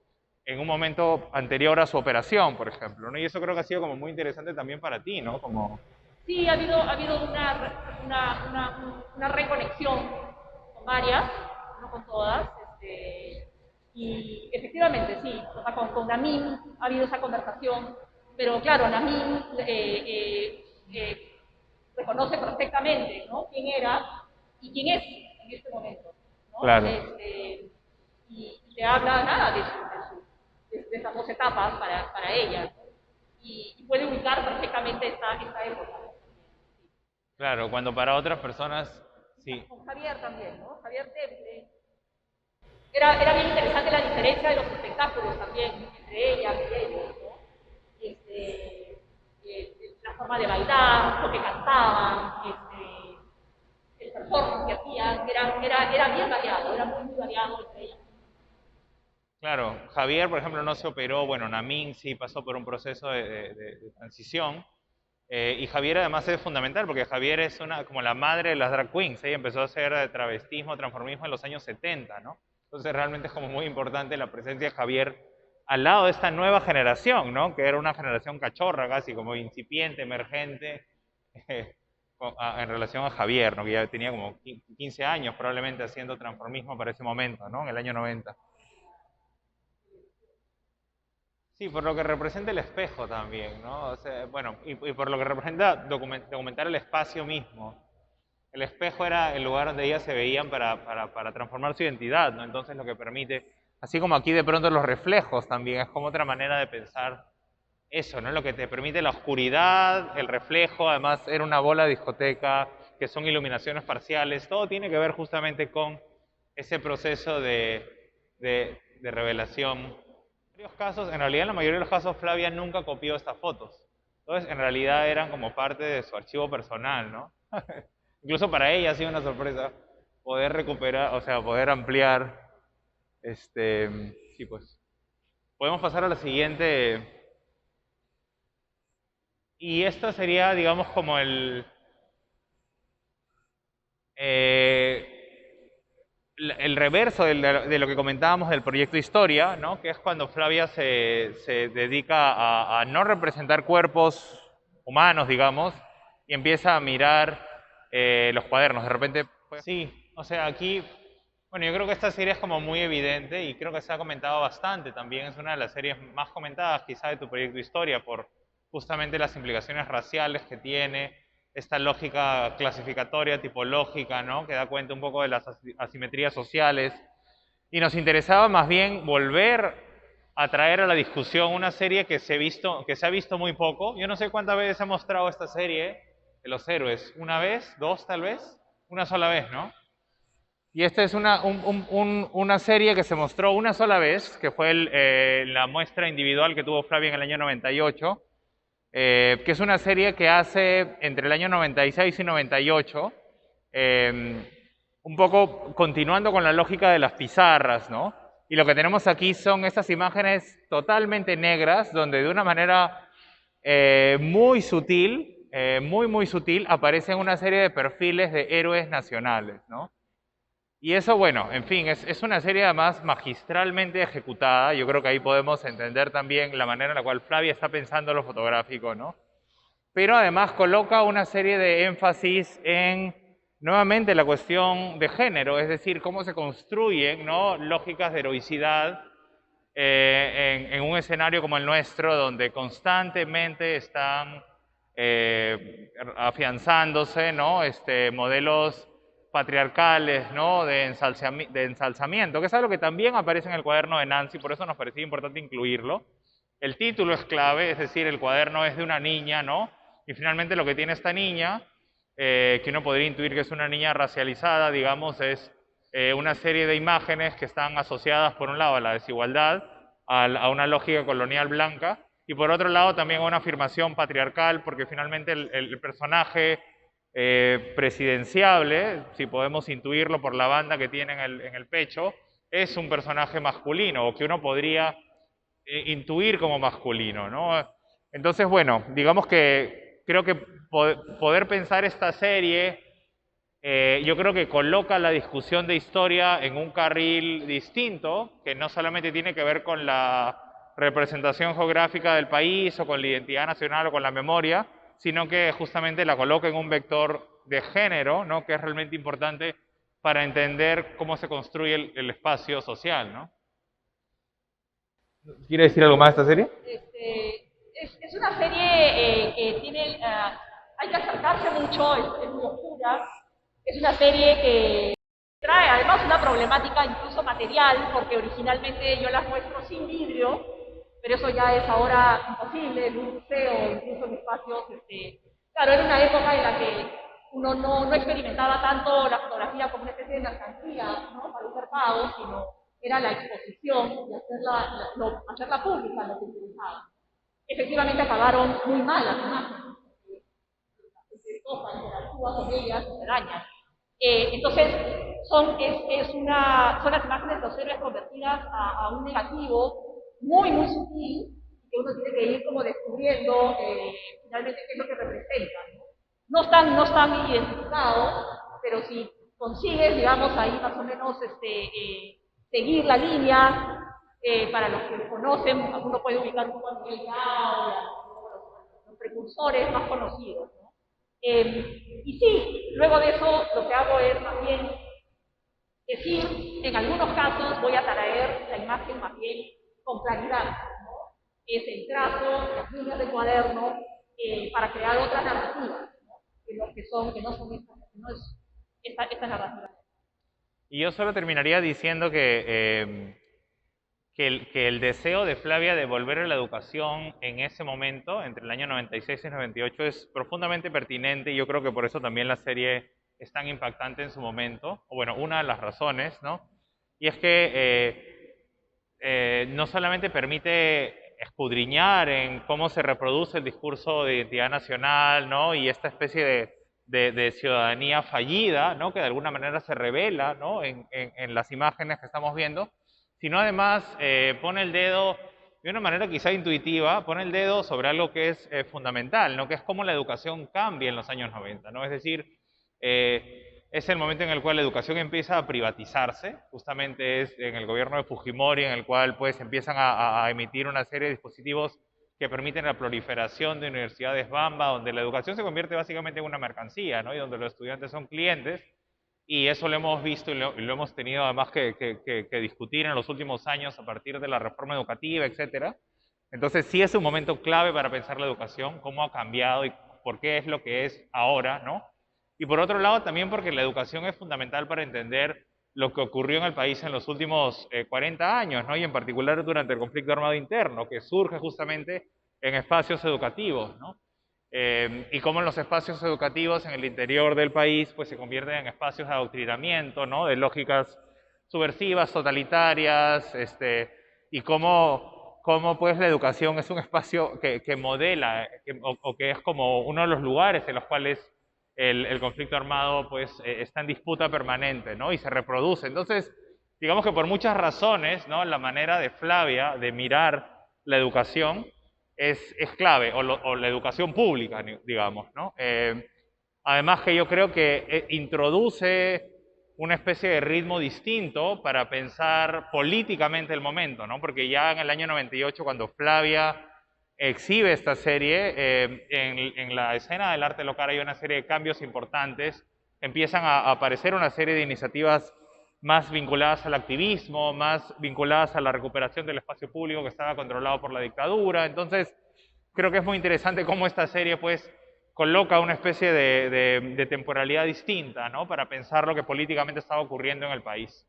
en un momento anterior a su operación, por ejemplo, ¿no? Y eso creo que ha sido como muy interesante también para ti, ¿no? Como... Sí, ha habido una reconexión con varias, no con todas, y efectivamente sí, o sea, con Namin ha habido esa conversación, pero claro, Namin reconoce perfectamente, ¿no? Quién era y quién es en este momento, ¿no? Claro. Y te habla nada de esas dos etapas para ella, ¿no? Y puede ubicar perfectamente esta época. Claro, cuando para otras personas, sí. Con Javier también, ¿no? Javier era bien interesante la diferencia de los espectáculos también entre ella y ellos, ¿no? La forma de bailar, lo que cantaban, el performance que hacían, era bien variado, era muy variado entre ellas. Claro, Javier, por ejemplo, no se operó, bueno, Namin sí pasó por un proceso de transición, y Javier además es fundamental porque Javier es como la madre de las drag queens, ella empezó a hacer travestismo, transformismo en los años 70, ¿no? Entonces realmente es como muy importante la presencia de Javier al lado de esta nueva generación, ¿no? Que era una generación cachorra casi, como incipiente, emergente, en relación a Javier, ¿no? Que ya tenía como 15 años probablemente haciendo transformismo para ese momento, ¿no? En el año 90. Sí, por lo que representa el espejo también, ¿no? O sea, bueno, y por lo que representa documentar el espacio mismo. El espejo era el lugar donde ellas se veían para transformar su identidad, ¿no? Entonces lo que permite, así como aquí de pronto los reflejos también, es como otra manera de pensar eso, ¿no? Lo que te permite la oscuridad, el reflejo, además era una bola de discoteca, que son iluminaciones parciales, todo tiene que ver justamente con ese proceso de revelación. En realidad en la mayoría de los casos Flavia nunca copió estas fotos. Entonces en realidad eran como parte de su archivo personal, ¿no? Incluso para ella ha sido una sorpresa poder recuperar, o sea, poder ampliar. Sí, pues. Podemos pasar a la siguiente. Y esta sería, digamos, como eh, el reverso de lo que comentábamos del proyecto Historia, ¿no? Que es cuando Flavia se dedica a no representar cuerpos humanos, digamos, y empieza a mirar los cuadernos. De repente, pues, sí, o sea, aquí, bueno, yo creo que esta serie es como muy evidente y creo que se ha comentado bastante también. Es una de las series más comentadas quizá de tu proyecto Historia por justamente las implicaciones raciales que tiene, esta lógica clasificatoria, tipológica, ¿no? Que da cuenta un poco de las asimetrías sociales. Y nos interesaba más bien volver a traer a la discusión una serie que se ha visto muy poco. Yo no sé cuántas veces ha mostrado esta serie de los héroes. ¿Una vez? ¿Dos tal vez? Una sola vez, ¿no? Y esta es una serie que se mostró una sola vez, que fue la muestra individual que tuvo Flavia en el año 98, que es una serie que hace entre el año 96 y 98, un poco continuando con la lógica de las pizarras, ¿no? Y lo que tenemos aquí son estas imágenes totalmente negras, donde de una manera muy sutil, muy sutil, aparecen una serie de perfiles de héroes nacionales, ¿no? Y eso, bueno, en fin, es una serie además magistralmente ejecutada. Yo creo que ahí podemos entender también la manera en la cual Flavia está pensando lo fotográfico, ¿no? Pero además coloca una serie de énfasis en, nuevamente, la cuestión de género, es decir, cómo se construyen, ¿no? Lógicas de heroicidad en un escenario como el nuestro, donde constantemente están afianzándose, ¿no? Modelos patriarcales, ¿no? De ensalzamiento, que es algo que también aparece en el cuaderno de Nancy, por eso nos parecía importante incluirlo. El título es clave, es decir, el cuaderno es de una niña, ¿no? Y finalmente lo que tiene esta niña, que uno podría intuir que es una niña racializada, digamos, es una serie de imágenes que están asociadas, por un lado, a la desigualdad, a una lógica colonial blanca, y por otro lado también a una afirmación patriarcal, porque finalmente el personaje presidenciable, si podemos intuirlo por la banda que tiene en el pecho, es un personaje masculino, o que uno podría intuir como masculino, ¿no? Entonces, bueno, digamos que creo que poder pensar esta serie, yo creo que coloca la discusión de historia en un carril distinto, que no solamente tiene que ver con la representación geográfica del país o con la identidad nacional o con la memoria, sino que justamente la coloca en un vector de género, ¿no? Que es realmente importante para entender cómo se construye el espacio social, ¿no? ¿Quiere decir algo más de esta serie? Es una serie que tiene, hay que acercarse mucho, es muy oscura, es una serie que trae además una problemática incluso material, porque originalmente yo las muestro sin vidrio, pero eso ya es ahora imposible en un museo, incluso en espacios, claro, era una época en la que uno no experimentaba tanto la fotografía como una especie de mercancía, ¿no? Para un mercado, sino era la exposición y hacerla pública lo que interesaba. Efectivamente acabaron muy mal las imágenes, se tocan, interactúan con ellas, se dañan. Entonces, son las imágenes de los héroes convertidas a un negativo muy sutil, que uno tiene que ir como descubriendo finalmente qué es lo que representan. No están identificados, pero si consigues, digamos, ahí más o menos seguir la línea, para los que conocen, uno puede ubicar un poco a Miguel Grau, los precursores más conocidos, ¿no? Y sí, luego de eso lo que hago es más bien decir, en algunos casos voy a traer la imagen más bien con claridad, ¿no? Es el trazo, las líneas del cuaderno, para crear otras narrativas, ¿no? Que no son esta narrativa. Y yo solo terminaría diciendo que el deseo de Flavia de volver a la educación en ese momento, entre el año 96 y 98, es profundamente pertinente y yo creo que por eso también la serie es tan impactante en su momento, o bueno, una de las razones, ¿no? Y es que no solamente permite escudriñar en cómo se reproduce el discurso de identidad nacional, ¿no? Y esta especie de ciudadanía fallida, ¿no? Que de alguna manera se revela, ¿no? En las imágenes que estamos viendo, sino además pone el dedo de una manera quizá intuitiva, pone el dedo sobre algo que es fundamental, ¿no? Que es cómo la educación cambia en los años 90, ¿no? Es decir, es el momento en el cual la educación empieza a privatizarse, justamente es en el gobierno de Fujimori, en el cual pues empiezan a emitir una serie de dispositivos que permiten la proliferación de universidades Bamba, donde la educación se convierte básicamente en una mercancía, ¿no? Y donde los estudiantes son clientes, y eso lo hemos visto y lo hemos tenido además que discutir en los últimos años a partir de la reforma educativa, etcétera. Entonces sí es un momento clave para pensar la educación, cómo ha cambiado y por qué es lo que es ahora, ¿no? Y por otro lado también porque la educación es fundamental para entender lo que ocurrió en el país en los últimos 40 años, ¿no? Y en particular durante el conflicto armado interno, que surge justamente en espacios educativos, ¿no? Y cómo los espacios educativos en el interior del país pues se convierten en espacios de adoctrinamiento, ¿no? De lógicas subversivas, totalitarias, y cómo pues la educación es un espacio que modela o que es como uno de los lugares en los cuales el conflicto armado pues está en disputa permanente, ¿no? Y se reproduce. Entonces, digamos que por muchas razones, ¿no? La manera de Flavia de mirar la educación es clave, o la educación pública, digamos, ¿no? Además que yo creo que introduce una especie de ritmo distinto para pensar políticamente el momento, ¿no? Porque ya en el año 98, cuando Flavia exhibe esta serie, en la escena del arte local hay una serie de cambios importantes, empiezan a aparecer una serie de iniciativas más vinculadas al activismo, más vinculadas a la recuperación del espacio público que estaba controlado por la dictadura. Entonces, creo que es muy interesante cómo esta serie, pues, coloca una especie de temporalidad distinta, ¿no? Para pensar lo que políticamente estaba ocurriendo en el país.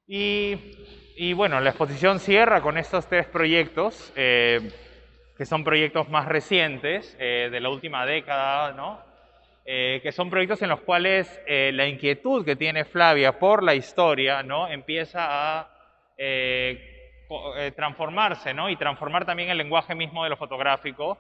Y bueno, la exposición cierra con estos tres proyectos, que son proyectos más recientes, de la última década, ¿no? Que son proyectos en los cuales la inquietud que tiene Flavia por la historia, ¿no? Empieza a transformarse, ¿no? Y transformar también el lenguaje mismo de lo fotográfico.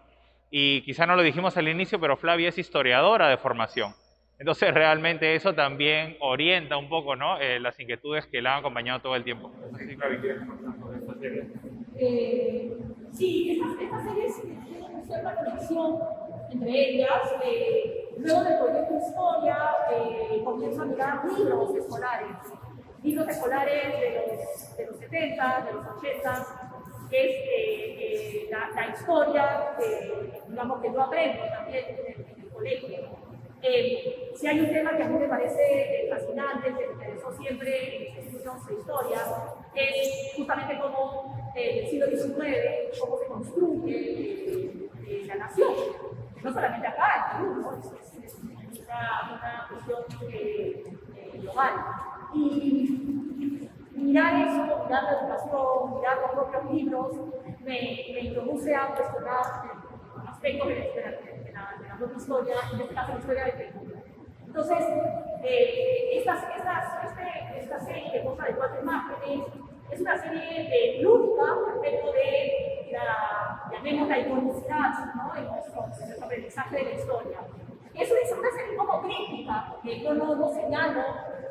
Y quizá no lo dijimos al inicio, pero Flavia es historiadora de formación. Entonces realmente eso también orienta un poco, ¿no? Las inquietudes que la han acompañado todo el tiempo. Sí, Flavia, ¿quieres comentar sobre esta serie? Sí, estas series tienen cierta conexión entre ellas. Luego del proyecto Historia, comienzo a mirar libros escolares de los 70, de los 80, que es la historia digamos, que yo aprendo también en el colegio. Si hay un tema que a mí me parece fascinante, que me interesó siempre en estudios de historia, es justamente cómo el siglo XIX, cómo se construye la nación. No solamente acá, en Perú, ¿no? Es una cuestión global. Y mirar eso, mirar la educación, mirar los propios libros, me introduce a cuestionar aspectos de la propia historia, en este caso la historia de Perú. Entonces, esta serie que consta de 4 imágenes es una serie lúdica respecto de la iconicidad, ¿no? en nuestro aprendizaje de la historia. Es una serie un poco crítica, porque yo no señalo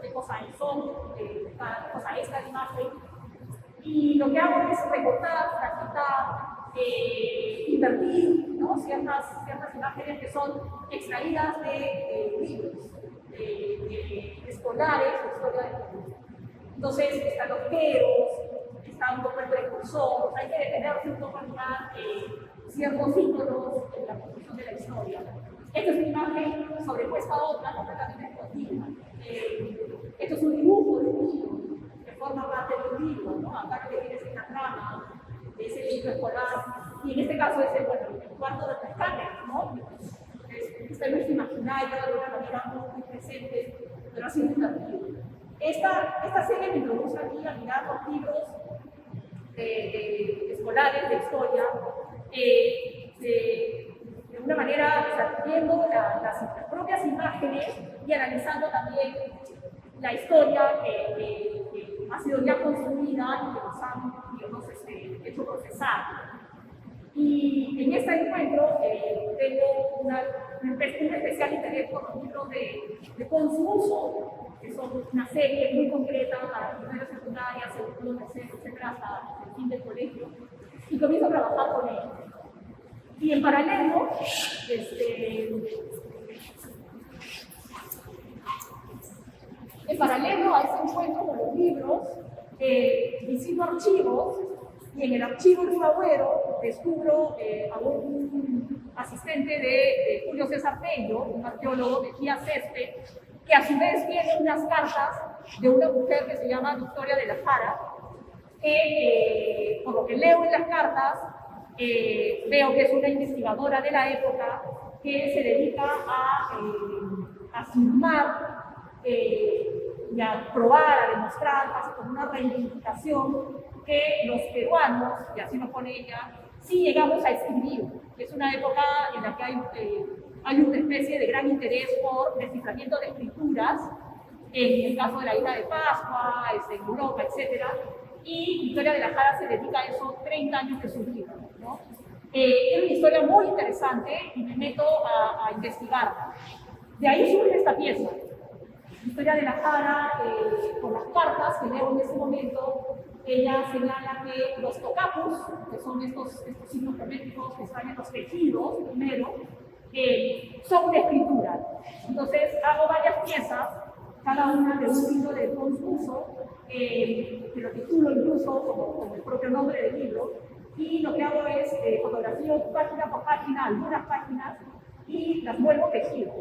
qué cosa son, cada cosa es la imagen, y lo que hago es recortar, fragmentar, invertir, ¿no? ciertas imágenes que son extraídas de libros escolares de historia del mundo. Entonces, están los peros, está un poco el precursor, hay que detenerse un poco a mirar ciertos íconos en la construcción de la historia. Esta es una imagen sobrepuesta a otra completamente continua. Esto es un dibujo de un libro que forma parte de un libro, ¿no? Acá lo que tienes es la trama de ese libro escolar, y en este caso es el cuarto de rescate, ¿no? Este no es imaginario de una manera muy presente, pero ha sido intangible. Esta serie me introduce aquí a mirar los libros escolares de historia de una manera, viendo las propias imágenes y analizando también la historia que ha sido ya construida y que nos han hecho procesar. Y en este encuentro tengo un especial interés por los libros de consumo, que son una serie muy concreta para primeras secundarias, segundo, tercero, etcétera, hasta el fin del colegio, y comienzo a trabajar con ellos. Y en paralelo, En paralelo a este encuentro con los libros, visito archivos y en el archivo Río Agüero descubro a un asistente de Julio César Pello, un arqueólogo de Gia Césped, que a su vez tiene unas cartas de una mujer que se llama Victoria de la Jara, que por lo que leo en las cartas, veo que es una investigadora de la época que se dedica a afirmar y a probar, a demostrar, casi como una reivindicación, que los peruanos, y así lo pone ella, sí llegamos a escribir. Es una época en la que hay una especie de gran interés por desciframiento de escrituras, en el caso de la isla de Pascua, en Europa, etc. Y Victoria de la Jara se dedica a eso 30 años de su vida, ¿no? Es una historia muy interesante y me meto a investigarla. De ahí surge esta pieza. Victoria de la Jara, por las cartas que leo en ese momento, ella señala que los tocapus, que son estos signos geométricos que están en los tejidos primero, son una escritura. Entonces hago varias piezas, cada una de un libro de concurso, que lo titulo incluso como el propio nombre del libro, y lo que hago es fotografío página por página, algunas páginas, y las vuelvo tejido.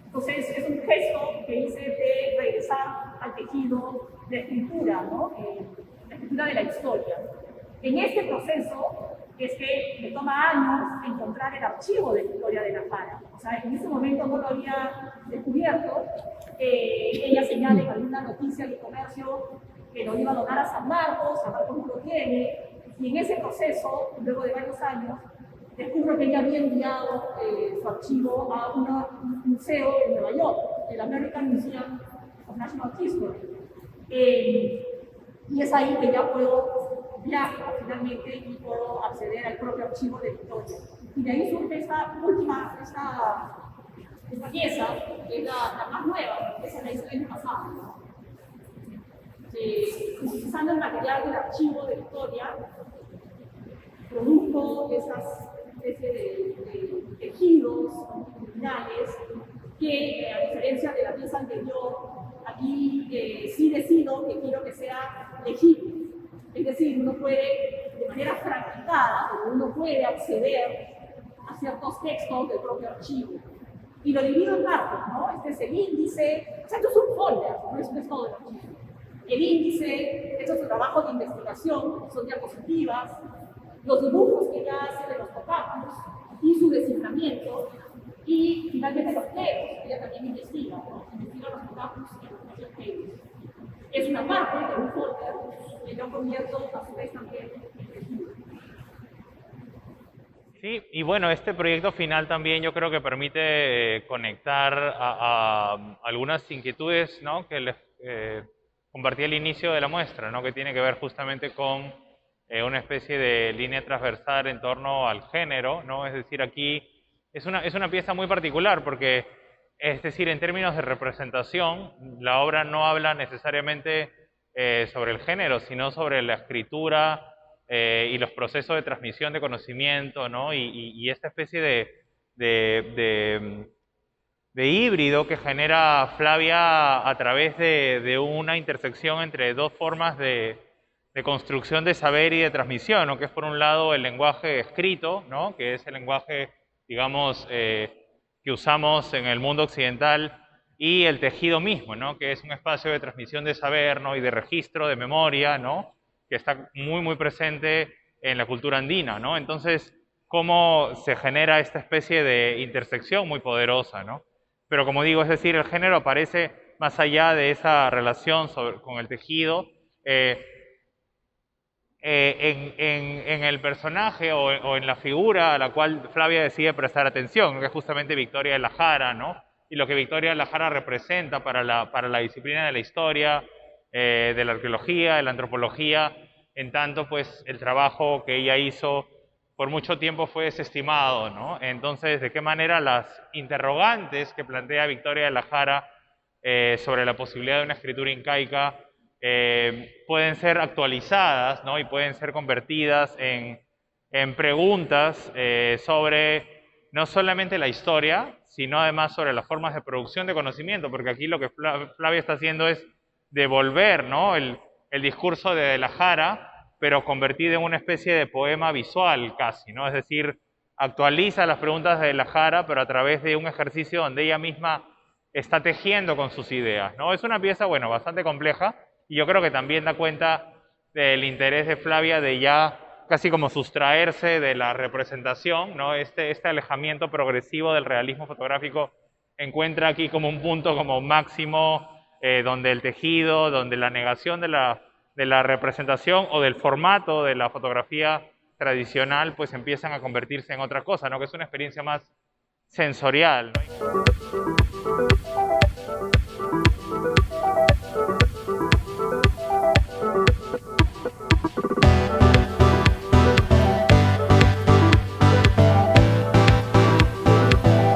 Entonces es un gesto que hice de regresar al tejido de escritura, ¿no? La escritura de la historia. En este proceso es que me toma años encontrar el archivo de Victoria de la Jara. O sea, en ese momento no lo había descubierto. Ella señala en alguna noticia de comercio que lo iba a donar a San Marcos no lo tiene, y en ese proceso, luego de varios años, descubro que ella había enviado su archivo a un museo en Nueva York, el American Museum of National History. Y es ahí que ya puedo viajar finalmente y puedo acceder al propio archivo de Victoria. Y de ahí surge esta pieza, que es la más nueva, que se la hice el año pasado. Utilizando el material del archivo de Victoria, produjo esas especie de tejidos originales que, a diferencia de la pieza anterior, aquí sí decido que quiero que sea legible. Es decir, uno puede, de manera fragmentada, uno puede acceder a ciertos textos del propio archivo. Y lo divido en partes, ¿no? Este es el índice, o sea, esto es un folder, no es todo el archivo. El índice, esto es su trabajo de investigación, son diapositivas, los dibujos que ella hace de los tocapus y su desciframiento, y finalmente los plegos, que ella también investiga, ¿no? Investiga los tocapus y los plegos. Es una parte de un folder que yo convierto a su vez también en tejido. Sí, y bueno, este proyecto final también yo creo que permite conectar a algunas inquietudes, ¿no?, que les compartí al inicio de la muestra, ¿no?, que tiene que ver justamente con una especie de línea transversal en torno al género, ¿no? Es decir, aquí es una pieza muy particular porque, es decir, en términos de representación, la obra no habla necesariamente sobre el género, sino sobre la escritura y los procesos de transmisión de conocimiento, ¿no? Y esta especie de híbrido que genera Flavia a través de una intersección entre dos formas de construcción de saber y de transmisión, ¿no? Que es por un lado el lenguaje escrito, ¿no?, que es el lenguaje, digamos, que usamos en el mundo occidental, y el tejido mismo, ¿no?, que es un espacio de transmisión de saber, ¿no?, y de registro, de memoria, ¿no?, que está muy presente en la cultura andina, ¿no? Entonces, cómo se genera esta especie de intersección muy poderosa, ¿no? Pero como digo, es decir, el género aparece más allá de esa relación con el tejido, en el personaje o en la figura a la cual Flavia decide prestar atención, que es justamente Victoria de la Jara, ¿no? Y lo que Victoria de la Jara representa para la disciplina de la historia, de la arqueología, de la antropología, en tanto pues el trabajo que ella hizo por mucho tiempo fue desestimado, ¿no? Entonces, ¿de qué manera las interrogantes que plantea Victoria de la Jara sobre la posibilidad de una escritura incaica pueden ser actualizadas, ¿no?, y pueden ser convertidas en preguntas sobre no solamente la historia, sino además sobre las formas de producción de conocimiento, porque aquí lo que Flavia está haciendo es devolver, ¿no?, el discurso de la Jara, pero convertido en una especie de poema visual casi, ¿no? Es decir, actualiza las preguntas de la Jara, pero a través de un ejercicio donde ella misma está tejiendo con sus ideas, ¿no? Es una pieza, bueno, bastante compleja, y yo creo que también da cuenta del interés de Flavia de ya casi como sustraerse de la representación, ¿no? Este alejamiento progresivo del realismo fotográfico encuentra aquí como un punto como máximo, donde el tejido, donde la negación de la representación o del formato de la fotografía tradicional, pues empiezan a convertirse en otra cosa, ¿no? Que es una experiencia más sensorial, ¿no?